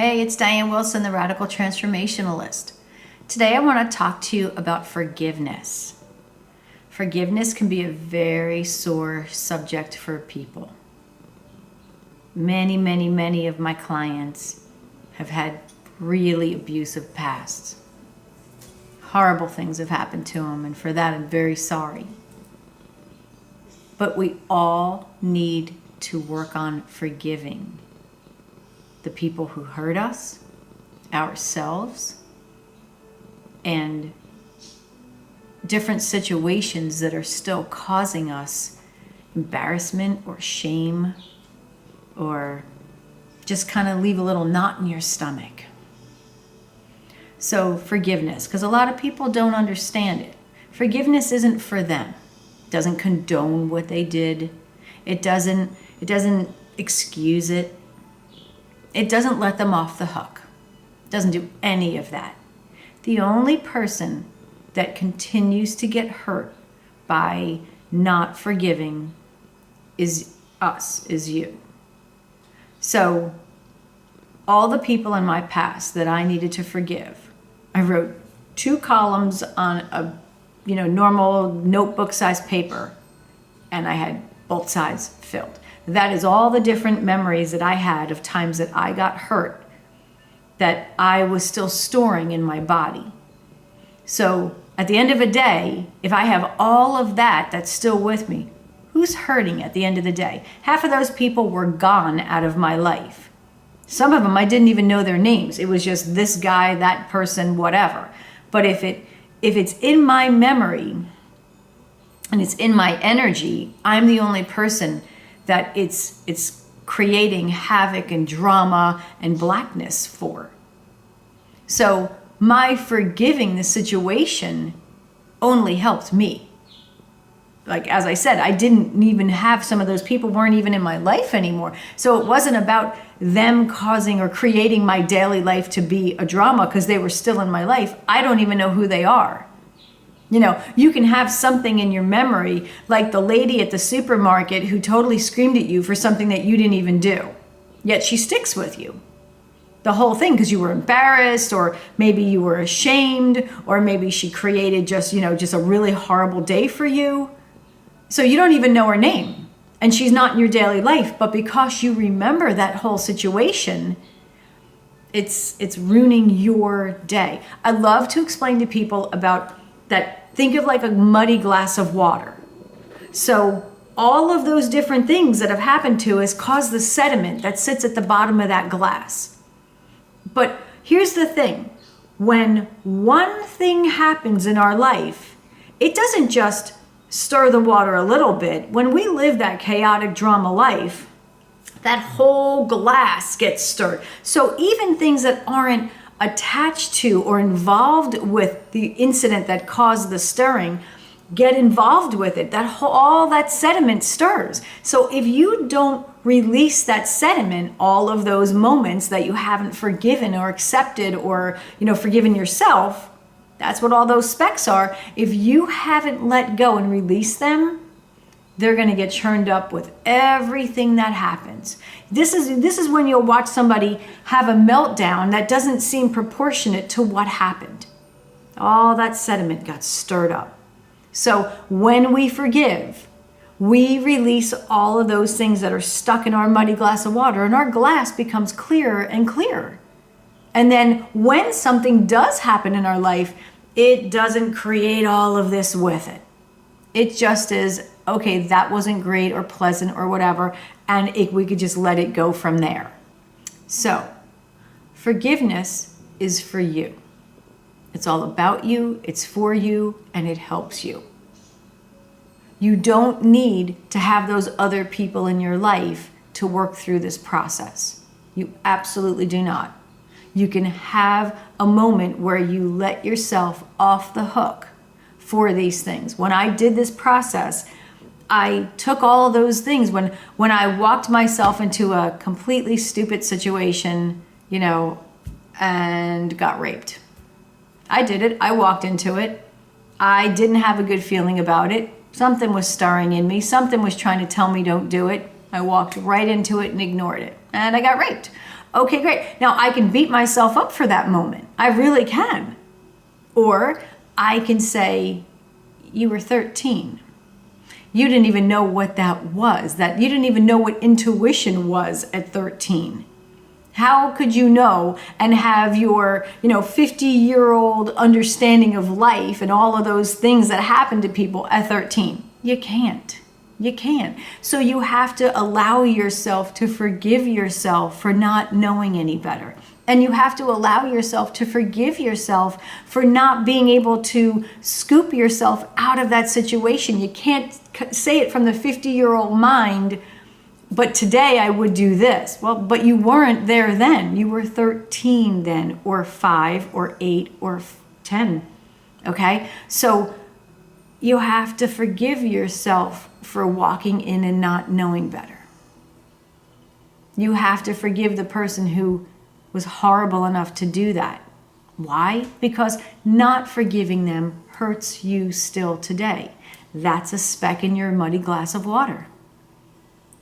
Hey, it's Dianne Wilson, the Radical Transformationalist. Today I want to talk to you about forgiveness. Forgiveness can be a very sore subject for people. Many of my clients have had really abusive pasts. Horrible things have happened to them, and for that I'm very sorry. But we all need to work on forgiving the people who hurt us, ourselves, and different situations that are still causing us embarrassment or shame, or just kind of leave a little knot in your stomach. So forgiveness, because a lot of people don't understand it. Forgiveness isn't for them. It doesn't condone what they did. It doesn't excuse it. It doesn't let them off the hook. It doesn't do any of that. The only person that continues to get hurt by not forgiving is us, is you. So all the people in my past that I needed to forgive, I wrote 2 columns on a normal notebook-sized paper, and I had both sides filled. That is all the different memories that I had of times that I got hurt that I was still storing in my body. So at the end of a day, if I have all of that that's still with me, who's hurting at the end of the day? Half of those people were gone out of my life. Some of them I didn't even know their names. It was just this guy, that person, whatever. But if it's in my memory and it's in my energy, I'm the only person that it's creating havoc and drama and blackness for. So my forgiving the situation only helped me. Like, as I said, I didn't even have, some of those people weren't even in my life anymore. So it wasn't about them causing or creating my daily life to be a drama because they were still in my life. I don't even know who they are. You can have something in your memory, like the lady at the supermarket who totally screamed at you for something that you didn't even do. Yet she sticks with you. The whole thing, because you were embarrassed, or maybe you were ashamed, or maybe she created just a really horrible day for you. So you don't even know her name, and she's not in your daily life, but because you remember that whole situation, it's ruining your day. I love to explain to people about that. Think of like a muddy glass of water. So all of those different things that have happened to us cause the sediment that sits at the bottom of that glass. But here's the thing. When one thing happens in our life, it doesn't just stir the water a little bit. When we live that chaotic drama life, that whole glass gets stirred. So even things that aren't attached to or involved with the incident that caused the stirring get involved with it. All that sediment stirs. So if you don't release that sediment, all of those moments that you haven't forgiven or accepted or forgiven yourself, that's what all those specks are. If you haven't let go and release them, they're going to get churned up with everything that happens. This is when you'll watch somebody have a meltdown that doesn't seem proportionate to what happened. All that sediment got stirred up. So when we forgive, we release all of those things that are stuck in our muddy glass of water, and our glass becomes clearer and clearer. And then when something does happen in our life, it doesn't create all of this with it. It just is, okay, that wasn't great or pleasant or whatever, and we could just let it go from there. So, forgiveness is for you. It's all about you, it's for you, and it helps you. You don't need to have those other people in your life to work through this process. You absolutely do not. You can have a moment where you let yourself off the hook for these things. When I did this process, I took all of those things. When I walked myself into a completely stupid situation, and got raped. I did it. I walked into it. I didn't have a good feeling about it. Something was stirring in me. Something was trying to tell me don't do it. I walked right into it and ignored it. And I got raped. Okay, great. Now I can beat myself up for that moment. I really can. Or I can say, you were 13. You didn't even know what that was. That you didn't even know what intuition was at 13. How could you know and have your, 50-year-old understanding of life and all of those things that happen to people at 13? You can't. You can't. So you have to allow yourself to forgive yourself for not knowing any better. And you have to allow yourself to forgive yourself for not being able to scoop yourself out of that situation. You can't say it from the 50-year-old mind, but today I would do this. Well, but you weren't there then. You were 13 then, or 5, or 8, or 10. Okay? So you have to forgive yourself for walking in and not knowing better. You have to forgive the person who was horrible enough to do that. Why? Because not forgiving them hurts you still today. That's a speck in your muddy glass of water.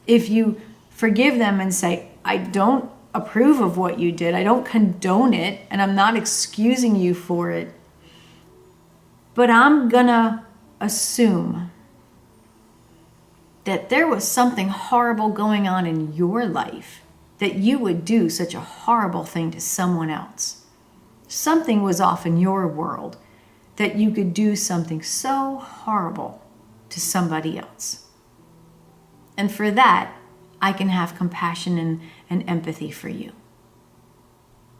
If you forgive them and say, I don't approve of what you did, I don't condone it, and I'm not excusing you for it, but I'm gonna assume that there was something horrible going on in your life that you would do such a horrible thing to someone else. Something was off in your world that you could do something so horrible to somebody else. And for that, I can have compassion and empathy for you.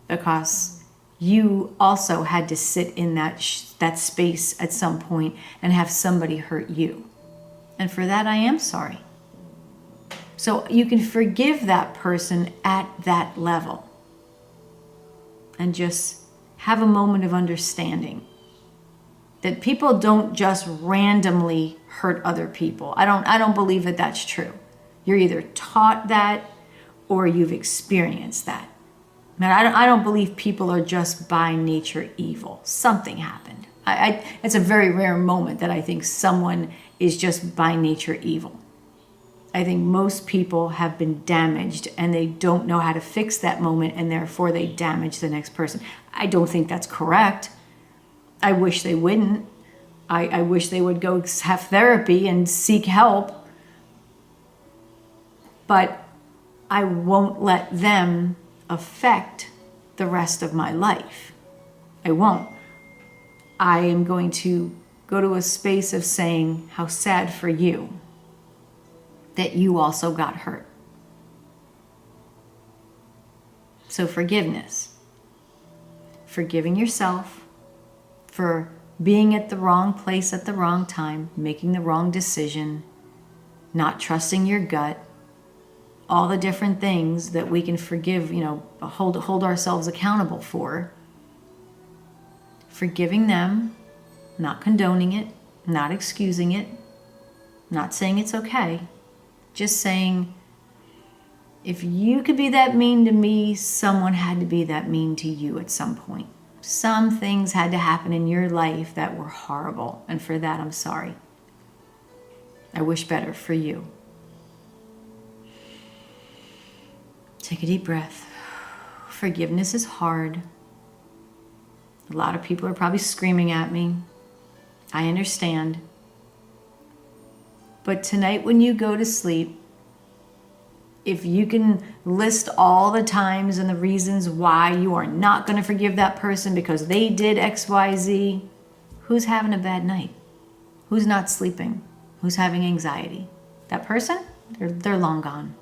Because you also had to sit in that space at some point and have somebody hurt you. And for that, I am sorry. So you can forgive that person at that level. And just have a moment of understanding that people don't just randomly hurt other people. I don't believe that that's true. You're either taught that or you've experienced that. Man, I don't believe people are just by nature evil. Something happened. It's a very rare moment that I think someone is just by nature evil. I think most people have been damaged and they don't know how to fix that moment, and therefore they damage the next person. I don't think that's correct. I wish they wouldn't. I wish they would go have therapy and seek help. But I won't let them affect the rest of my life. I won't. I am going to go to a space of saying how sad for you that you also got hurt. So forgiveness. Forgiving yourself for being at the wrong place at the wrong time, making the wrong decision, not trusting your gut, all the different things that we can forgive, hold ourselves accountable for. Forgiving them, not condoning it, not excusing it, not saying it's okay. Just saying, if you could be that mean to me, someone had to be that mean to you at some point. Some things had to happen in your life that were horrible, and for that, I'm sorry. I wish better for you. Take a deep breath. Forgiveness is hard. A lot of people are probably screaming at me. I understand. But tonight when you go to sleep, if you can list all the times and the reasons why you are not going to forgive that person because they did X, Y, Z, who's having a bad night? Who's not sleeping? Who's having anxiety? That person? They're long gone.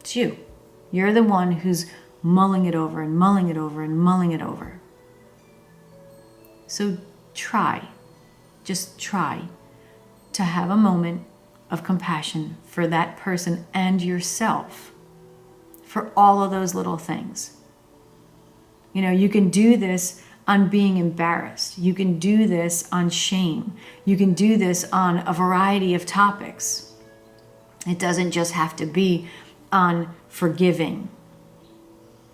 It's you. You're the one who's mulling it over and mulling it over and mulling it over. So just try to have a moment of compassion for that person and yourself for all of those little things. You can do this on being embarrassed. You can do this on shame. You can do this on a variety of topics. It doesn't just have to be on forgiving.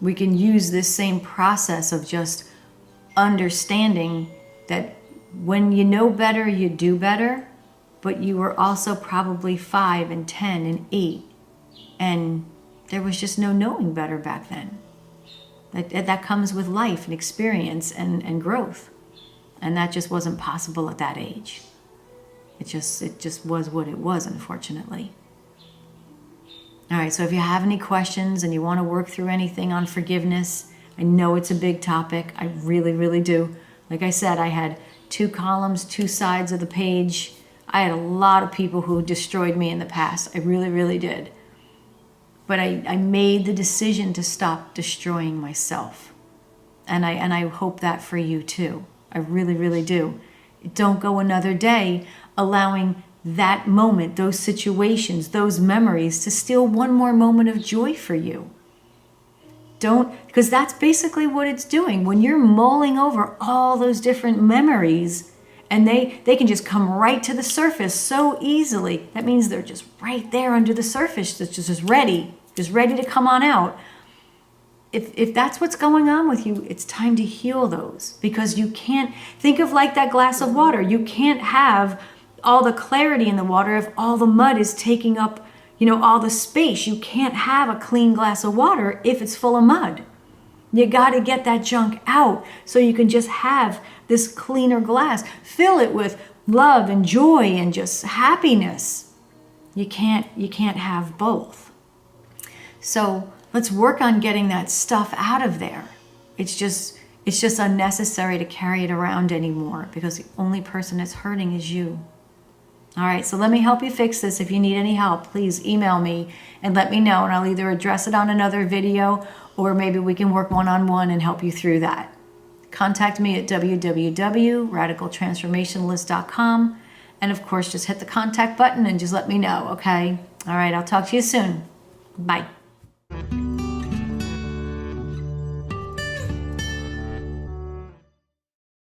We can use this same process of just understanding that when you know better, you do better, but you were also probably 5 and 10 and 8 and There was just no knowing better back then. That comes with life and experience and growth. And that just wasn't possible at that age. It just was what it was, unfortunately. All right, so if you have any questions and you want to work through anything on forgiveness, I know it's a big topic. I really, really do. Like I said, I had 2 columns, 2 sides of the page. I had a lot of people who destroyed me in the past. I really, really did. But I made the decision to stop destroying myself. And I hope that for you too. I really, really do. Don't go another day allowing that moment, those situations, those memories to steal one more moment of joy for you. Don't, because that's basically what it's doing. When you're mulling over all those different memories and they can just come right to the surface so easily, that means they're just right there under the surface, just ready to come on out. If that's what's going on with you, it's time to heal those, because you can't, think of like that glass of water. You can't have all the clarity in the water if all the mud is taking up, all the space. You can't have a clean glass of water if it's full of mud. You got to get that junk out so you can just have this cleaner glass. Fill it with love and joy and just happiness. You can't have both. So let's work on getting that stuff out of there. It's just unnecessary to carry it around anymore, because the only person that's hurting is you. All right, so let me help you fix this. If you need any help, please email me and let me know, and I'll either address it on another video or maybe we can work one-on-one and help you through that. Contact me at www.radicaltransformationalist.com, and of course, just hit the contact button and just let me know, okay? All right, I'll talk to you soon. Bye.